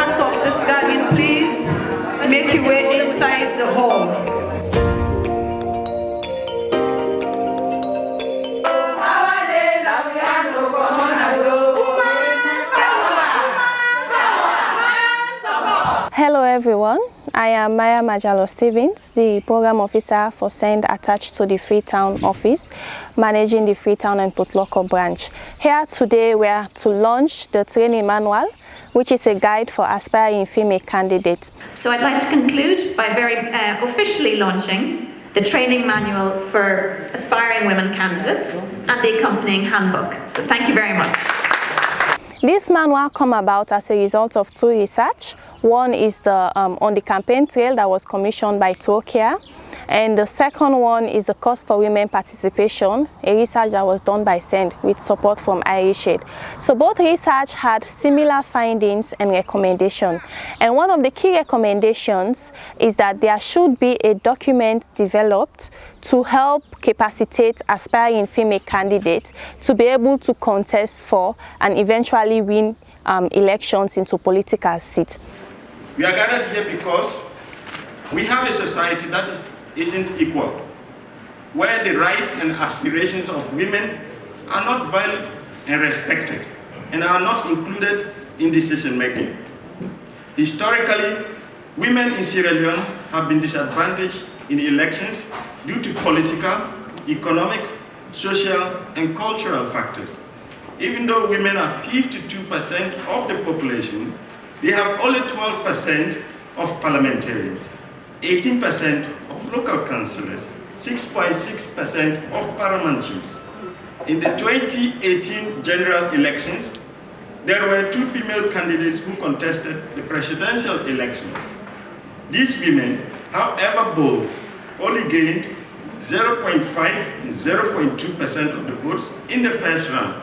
servants of this garden, please make your way inside the hall. Hello everyone, I am Maya Majalo Stevens, the Program Officer for SEND attached to the Freetown office, managing the Freetown and Port Loko branch. Here today we are to launch the training manual, which is a guide for aspiring female candidates. So I'd like to conclude by very officially launching the training manual for aspiring women candidates and the accompanying handbook. So thank you very much. This manual came about as a result of two research. One is on the campaign trail that was commissioned by Turkey, and the second one is the course for women participation, a research that was done by SEND with support from Irish Aid. So both research had similar findings and recommendations. And one of the key recommendations is that there should be a document developed to help capacitate aspiring female candidates to be able to contest for and eventually win elections into political seats. We are gathered here because we have a society that isn't equal, where the rights and aspirations of women are not valued and respected, and are not included in decision making. Historically, women in Sierra Leone have been disadvantaged in elections due to political, economic, social, and cultural factors. Even though women are 52% of the population, they have only 12% of parliamentarians, 18% of local councillors, 6.6% of paramount chiefs. In the 2018 general elections, there were 2 female candidates who contested the presidential elections. These women, however bold, only gained 0.5 and 0.2% of the votes in the first round.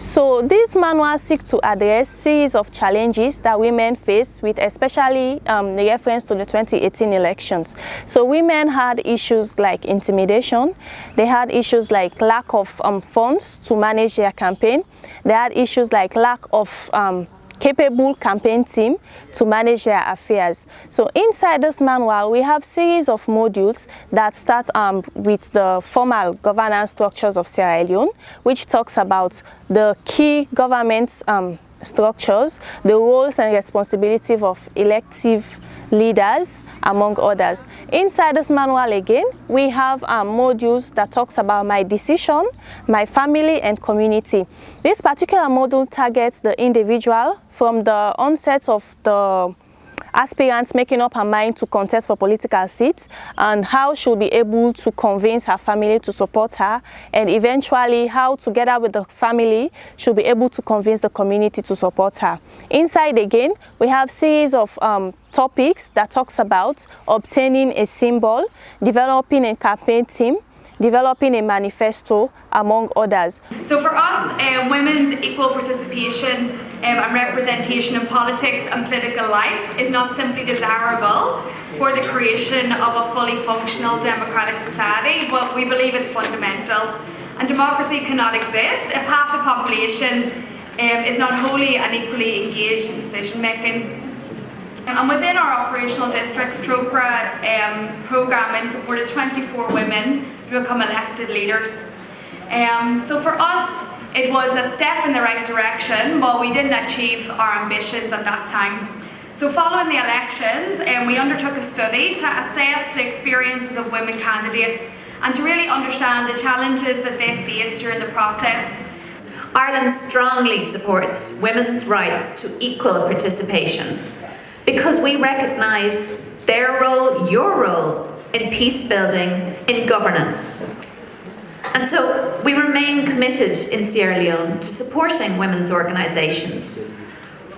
So this manual seeks to address a series of challenges that women face, with especially the reference to the 2018 elections. So women had issues like intimidation, they had issues like lack of funds to manage their campaign, they had issues like lack of capable campaign team to manage their affairs. So inside this manual, we have series of modules that start with the formal governance structures of Sierra Leone, which talks about the key government structures, the roles and responsibilities of elective leaders, among others. Inside this manual again, we have modules that talks about my decision, my family, and community. This particular module targets the individual from the onset of the aspirants making up her mind to contest for political seats, and how she'll be able to convince her family to support her, and eventually how, together with the family, she'll be able to convince the community to support her. Inside again, we have series of topics that talks about obtaining a symbol, developing a campaign team, developing a manifesto, among others. So for us, women's equal participation and representation in politics and political life is not simply desirable for the creation of a fully functional democratic society, but we believe it's fundamental. And democracy cannot exist if half the population is not wholly and equally engaged in decision making. And within our operational districts, TROCRA programming supported 24 women to become elected leaders. So for us, it was a step in the right direction, but we didn't achieve our ambitions at that time. So following the elections, we undertook a study to assess the experiences of women candidates and to really understand the challenges that they faced during the process. Ireland strongly supports women's rights to equal participation because we recognise their role, your role, in peace building, in governance. And so we remain committed in Sierra Leone to supporting women's organisations.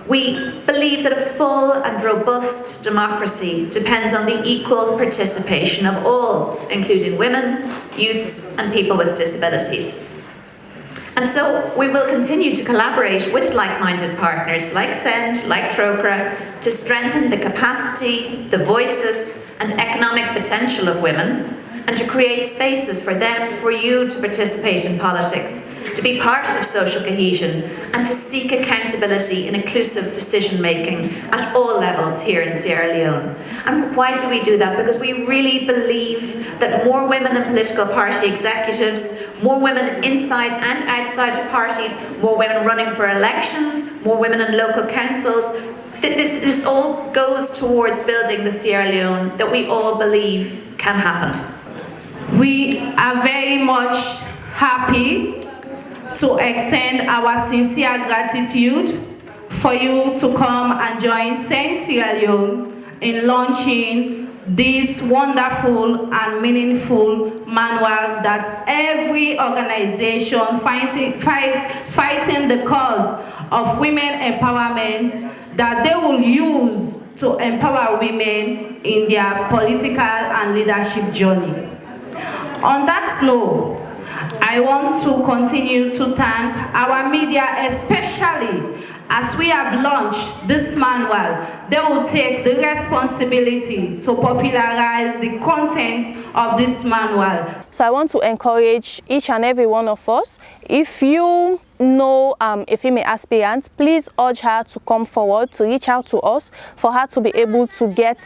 We believe that a full and robust democracy depends on the equal participation of all, including women, youths, and people with disabilities. And so we will continue to collaborate with like-minded partners like SEND, like TROCRA, to strengthen the capacity, the voices, and economic potential of women, and to create spaces for them, for you to participate in politics, to be part of social cohesion, and to seek accountability in inclusive decision-making at all levels here in Sierra Leone. And why do we do that? Because we really believe that more women in political party executives, more women inside and outside of parties, more women running for elections, more women in local councils, this all goes towards building the Sierra Leone that we all believe can happen. We are very much happy to extend our sincere gratitude for you to come and join Saint Sierra Leone in launching this wonderful and meaningful manual that every organization fighting the cause of women empowerment, that they will use to empower women in their political and leadership journey. On that note, I want to continue to thank our media, especially as we have launched this manual. They will take the responsibility to popularize the content of this manual. So I want to encourage each and every one of us, if you know a female aspirant, please urge her to come forward, to reach out to us, for her to be able to get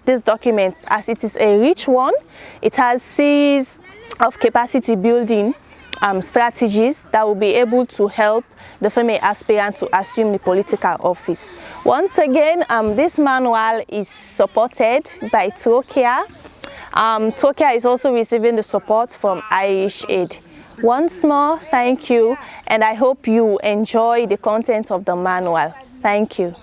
these documents, as it is a rich one. It has series of capacity building strategies that will be able to help the female aspirant to assume the political office. Once again, this manual is supported by Trokia. Trokia is also receiving the support from Irish Aid. Once more, thank you, and I hope you enjoy the content of the manual. Thank you.